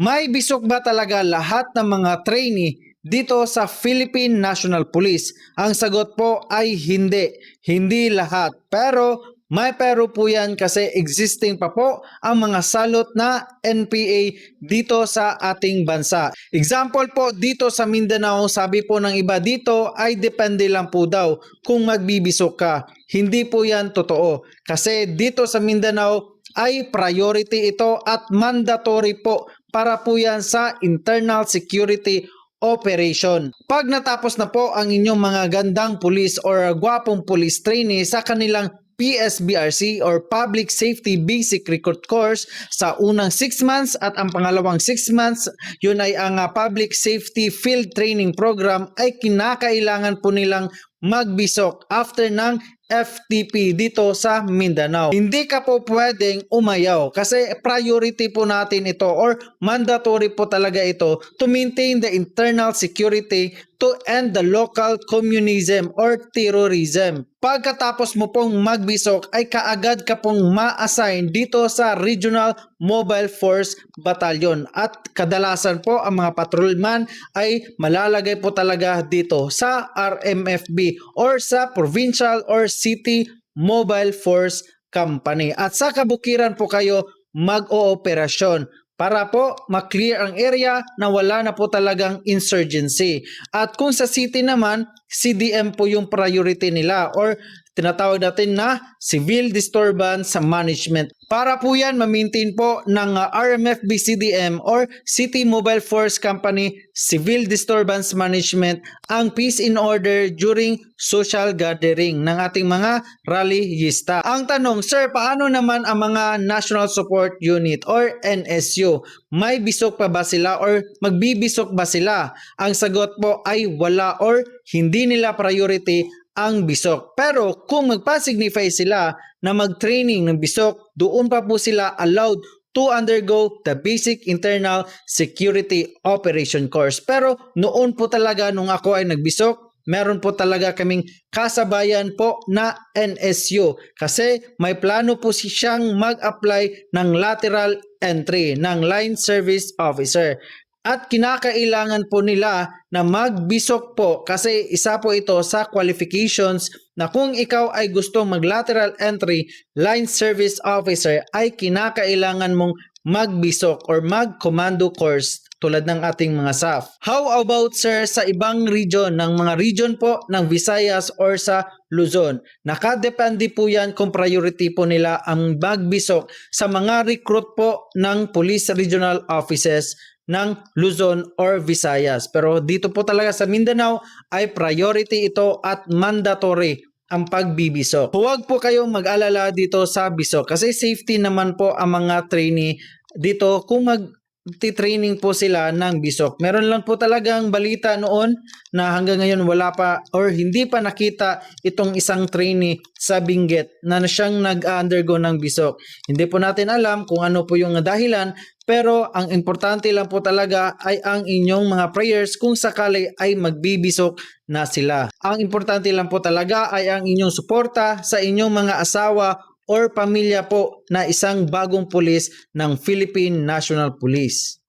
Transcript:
May bisok ba talaga lahat ng mga trainee dito sa Philippine National Police? Ang sagot po ay hindi. Hindi lahat. Pero may pero po yan kasi existing pa po ang mga salot na NPA dito sa ating bansa. Example po dito sa Mindanao, sabi po ng iba dito ay depende lang po daw kung magbibisok ka. Hindi po yan totoo. Kasi dito sa Mindanao ay priority ito at mandatory po para po yan sa internal security operation. Pag natapos na po ang inyong mga gandang police or gwapong police trainee sa kanilang PSBRC or Public Safety Basic Recruit Course sa unang 6 months at ang pangalawang 6 months, yun ay ang Public Safety Field Training Program, ay kinakailangan po nilang magbisok after ng FTP dito sa Mindanao. Hindi ka po pwedeng umayaw kasi priority po natin ito or mandatory po talaga ito to maintain the internal security to end the local communism or terrorism. Pagkatapos mo pong magbisok ay kaagad ka pong ma-assign dito sa Regional Mobile Force Battalion at kadalasan po ang mga patrolman ay malalagay po talaga dito sa RMFB or sa Provincial or City Mobile Force Company at sa kabukiran po kayo mag-ooperasyon para po maklear ang area na wala na po talagang insurgency. At kung sa city naman, CDM po yung priority nila or tinatawag natin na Civil Disturbance Management. Para po yan ma-maintain po ng RMFB CDM or City Mobile Force Company Civil Disturbance Management ang peace in order during social gathering ng ating mga rallyista. Ang tanong, sir, paano naman ang mga National Support Unit or NSU? May bisok pa ba sila or magbibisok ba sila? Ang sagot po ay wala or hindi nila priority ang bisok. Pero kung magpa-signify sila na mag-training ng bisok, doon pa po sila allowed to undergo the basic internal security operation course. Pero noon po talaga nung ako ay nagbisok, meron po talaga kaming kasabayan po na NSU kasi may plano po siyang mag-apply ng lateral entry ng Line Service Officer. At kinakailangan po nila na magbisok po kasi isa po ito sa qualifications na kung ikaw ay gustong mag-lateral entry line service officer ay kinakailangan mong magbisok or mag-commando course tulad ng ating mga SAF. How about sir sa ibang region, ng mga region po ng Visayas or sa Luzon? Nakadepende po yan kung priority po nila ang magbisok sa mga recruit po ng police regional offices ng Luzon or Visayas. Pero dito po talaga sa Mindanao ay priority ito at mandatory ang pagbibisok. Huwag po kayong mag-alala dito sa bisok kasi safety naman po ang mga trainee dito kung training po sila ng bisok. Meron lang po talagang balita noon na hanggang ngayon wala pa or hindi pa nakita itong isang trainee sa Benguet na siyang nag-undergo ng bisok. Hindi po natin alam kung ano po yung dahilan, pero ang importante lang po talaga ay ang inyong mga prayers kung sakali ay magbibisok na sila. Ang importante lang po talaga ay ang inyong suporta sa inyong mga asawa or pamilya po na isang bagong pulis ng Philippine National Police.